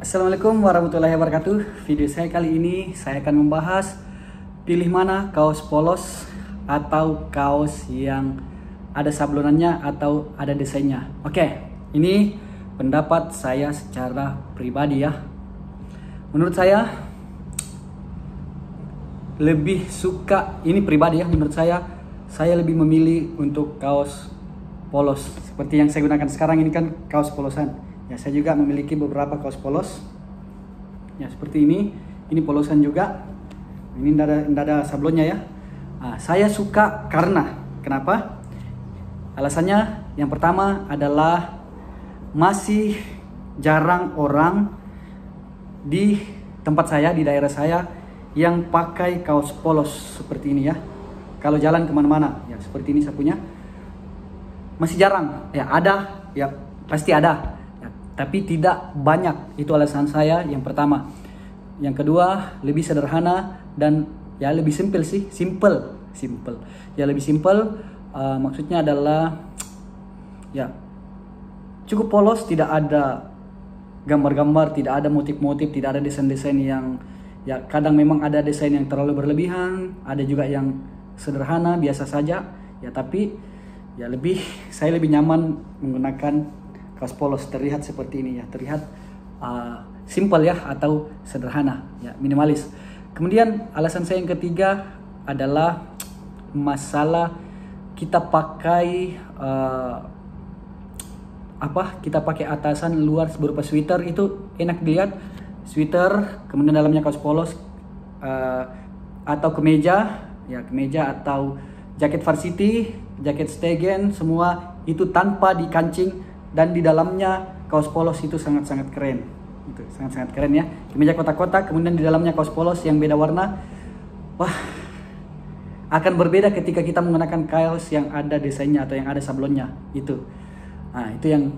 Assalamualaikum warahmatullahi wabarakatuh. Video saya kali ini saya akan membahas pilih mana kaos polos atau kaos yang ada sablonannya atau ada desainnya. Oke, ini pendapat saya secara pribadi ya. Menurut saya lebih suka, ini pribadi ya, menurut saya lebih memilih untuk kaos polos seperti yang saya gunakan sekarang ini kan kaos polosan. Ya, saya juga memiliki beberapa kaos polos. Ya, seperti ini. Ini polosan juga. Ini tidak ada sablonnya ya. Nah, saya suka karena kenapa? Alasannya yang pertama adalah masih jarang orang di tempat saya, di daerah saya yang pakai kaos polos seperti ini ya. Kalau jalan kemana-mana, ya seperti ini saya punya. Masih jarang. Ya ada, ya pasti ada. Tapi tidak banyak. Itu alasan saya yang pertama. Yang kedua, lebih sederhana dan ya lebih simple sih, simple. Ya lebih simple, maksudnya adalah ya cukup polos, tidak ada gambar-gambar, tidak ada motif-motif, tidak ada desain-desain yang ya kadang memang ada desain yang terlalu berlebihan, ada juga yang sederhana, biasa saja. Ya tapi ya saya lebih nyaman menggunakan kaos polos, terlihat seperti ini ya, terlihat simple ya atau sederhana ya, minimalis. Kemudian alasan saya yang ketiga adalah masalah kita pakai kita pakai atasan luar berupa sweater, itu enak dilihat, sweater kemudian dalamnya kaos polos, atau kemeja atau jaket varsity, jaket stegen, semua itu tanpa dikancing. Dan di dalamnya kaos polos itu sangat-sangat keren. Itu sangat-sangat keren ya. Kemeja kotak-kotak, kemudian di dalamnya kaos polos yang beda warna. Wah, akan berbeda ketika kita menggunakan kaos yang ada desainnya atau yang ada sablonnya. Itu. Nah, itu yang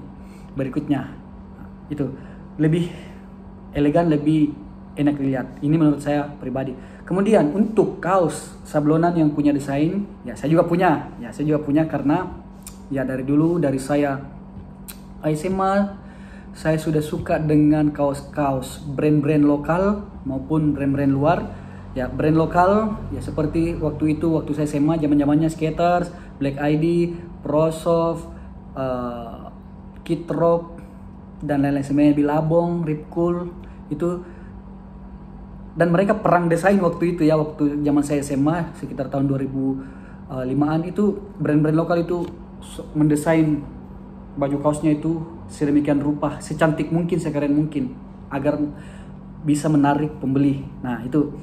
berikutnya. Itu lebih elegan, lebih enak dilihat. Ini menurut saya pribadi. Kemudian untuk kaos sablonan yang punya desain, ya saya juga punya. Ya, saya juga punya karena ya dari dulu, dari saya SMA, saya sudah suka dengan kaos-kaos brand-brand lokal maupun brand-brand luar. Ya, brand lokal ya seperti waktu saya SMA, zaman-zamannya Skechers, Black ID, Prosoft, Kid Rock dan lain-lain sebagainya, Billabong, Ripcool itu. Dan mereka perang desain waktu itu ya, waktu zaman saya SMA sekitar tahun 2005-an itu brand-brand lokal itu mendesain baju kaosnya itu sedemikian rupa, secantik mungkin, sekeren mungkin agar bisa menarik pembeli. Nah, itu.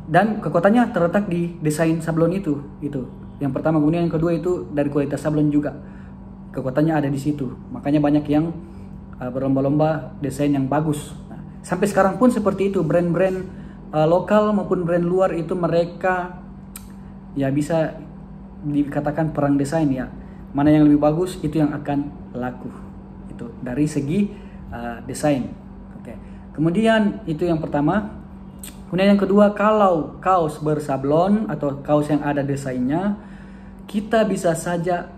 Dan kekuatannya terletak di desain sablon itu. Itu. Yang pertama, kemudian yang kedua itu dari kualitas sablon juga. Kekuatannya ada di situ. Makanya banyak yang berlomba-lomba desain yang bagus. Nah, sampai sekarang pun seperti itu, brand-brand lokal maupun brand luar itu mereka ya bisa dikatakan perang desain ya. Mana yang lebih bagus itu yang akan laku, itu dari segi desain. Oke. Kemudian itu yang pertama. Kemudian yang kedua, kalau kaos bersablon atau kaos yang ada desainnya, kita bisa saja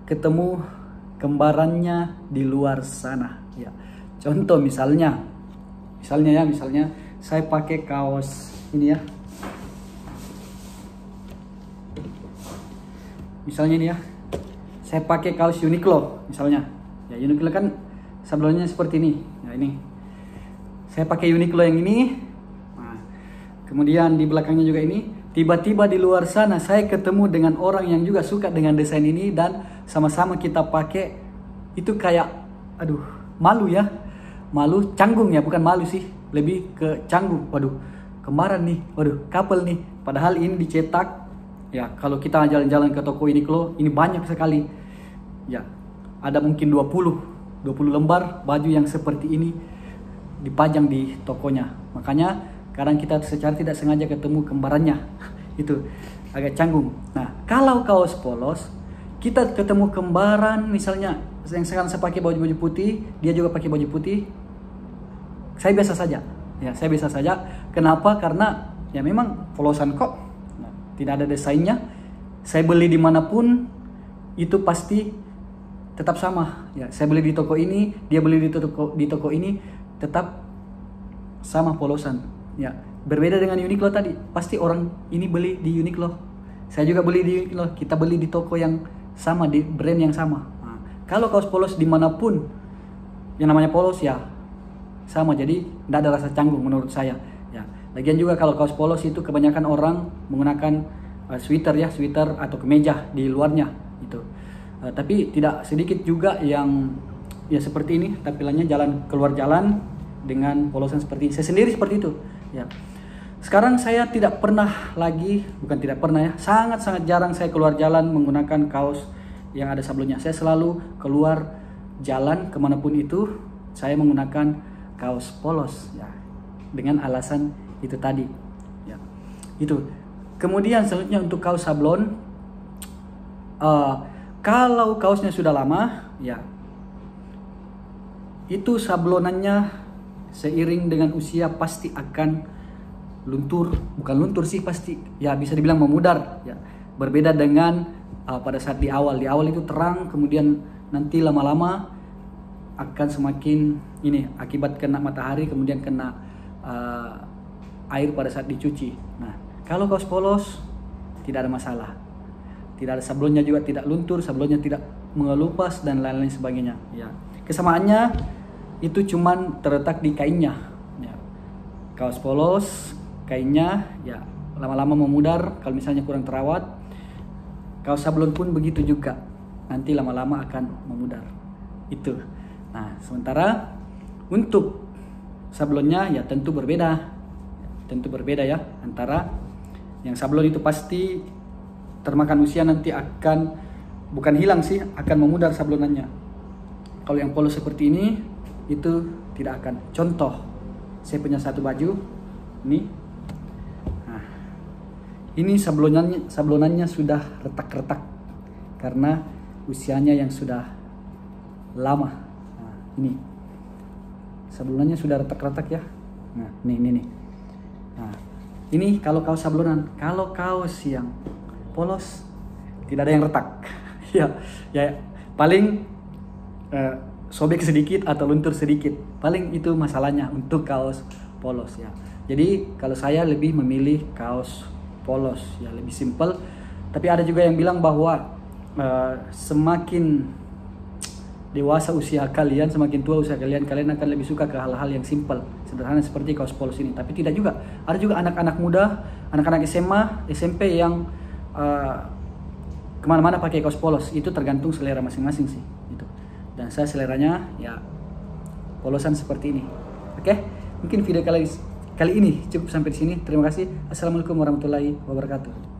ketemu kembarannya di luar sana. Ya. Contoh misalnya saya pakai kaos ini ya. Misalnya ini ya. Saya pakai kaos Uniqlo misalnya. Ya, Uniqlo kan sablonnya seperti ini. Nah, ini. Saya pakai Uniqlo yang ini. Nah, kemudian di belakangnya juga ini. Tiba-tiba di luar sana saya ketemu dengan orang yang juga suka dengan desain ini dan sama-sama kita pakai. Itu kayak aduh, malu ya. Malu, canggung ya, bukan malu sih. Lebih ke canggung. Waduh, kembaran nih. Waduh, couple nih. Padahal ini dicetak. Ya, kalau kita jalan-jalan ke toko Uniqlo, ini banyak sekali. Ya, ada mungkin 20 lembar baju yang seperti ini dipajang di tokonya. Makanya kadang kita secara tidak sengaja ketemu kembarannya. Itu agak canggung. Nah, kalau kaos polos, kita ketemu kembaran misalnya yang sekarang saya pakai baju putih, dia juga pakai baju putih. Saya biasa saja. Ya, saya biasa saja. Kenapa? Karena ya memang polosan kok. Tidak ada desainnya. Saya beli dimanapun itu pasti tetap sama. Ya, saya beli di toko ini, dia beli di toko ini, tetap sama polosan. Ya, berbeda dengan Uniqlo tadi. Pasti orang ini beli di Uniqlo. Saya juga beli di Uniqlo. Kita beli di toko yang sama, di brand yang sama. Nah, kalau kaos polos dimanapun yang namanya polos ya sama. Jadi tidak ada rasa canggung menurut saya. Ya, lagian juga kalau kaos polos itu kebanyakan orang menggunakan sweater ya, sweater atau kemeja di luarnya itu. Tapi tidak sedikit juga yang ya seperti ini, tampilannya keluar jalan dengan polosan seperti ini. Saya sendiri seperti itu ya. Sekarang saya tidak pernah lagi, bukan tidak pernah ya, sangat-sangat jarang saya keluar jalan menggunakan kaos yang ada sablonnya. Saya selalu keluar jalan kemanapun itu saya menggunakan kaos polos ya, dengan alasan itu tadi ya. Itu. Kemudian selanjutnya untuk kaos sablon, kalau kaosnya sudah lama ya, itu sablonannya seiring dengan usia pasti akan luntur. Bukan luntur sih, pasti ya bisa dibilang memudar ya. Berbeda dengan pada saat di awal itu terang, kemudian nanti lama-lama akan semakin ini akibat kena matahari, kemudian kena air pada saat dicuci. Nah, kalau kaos polos tidak ada masalah, tidak ada sablonnya juga tidak luntur, sablonnya tidak mengelupas dan lain-lain sebagainya ya. Kesamaannya itu cuman terletak di kainnya ya. Kaos polos kainnya ya lama-lama memudar kalau misalnya kurang terawat. Kaos sablon pun begitu juga, nanti lama-lama akan memudar itu. Nah, sementara untuk sablonnya ya tentu berbeda ya, antara yang sablon itu pasti termakan usia, nanti akan bukan hilang sih, akan memudar sablonannya. Kalau yang polos seperti ini itu tidak akan. Contoh, saya punya satu baju ini. Nah, ini sablonannya sudah retak-retak karena usianya yang sudah lama. Nah, ini sablonannya sudah retak-retak ya. Nah, ini. Nah, ini kalau kaos sablonan. Kalau kaos yang polos tidak ada yang retak. ya paling sobek sedikit atau luntur sedikit. Paling itu masalahnya untuk kaos polos ya. Jadi kalau saya lebih memilih kaos polos ya, lebih simple. Tapi ada juga yang bilang bahwa semakin dewasa usia kalian, semakin tua usia kalian akan lebih suka ke hal-hal yang simple, sederhana seperti kaos polos ini. Tapi tidak juga. Ada juga anak-anak muda, anak-anak SMA, SMP yang kemana-mana pakai kaos polos. Itu tergantung selera masing-masing sih. Gitu. Dan saya seleranya ya polosan seperti ini. Oke? Mungkin video kali ini cukup sampai di sini. Terima kasih. Assalamualaikum warahmatullahi wabarakatuh.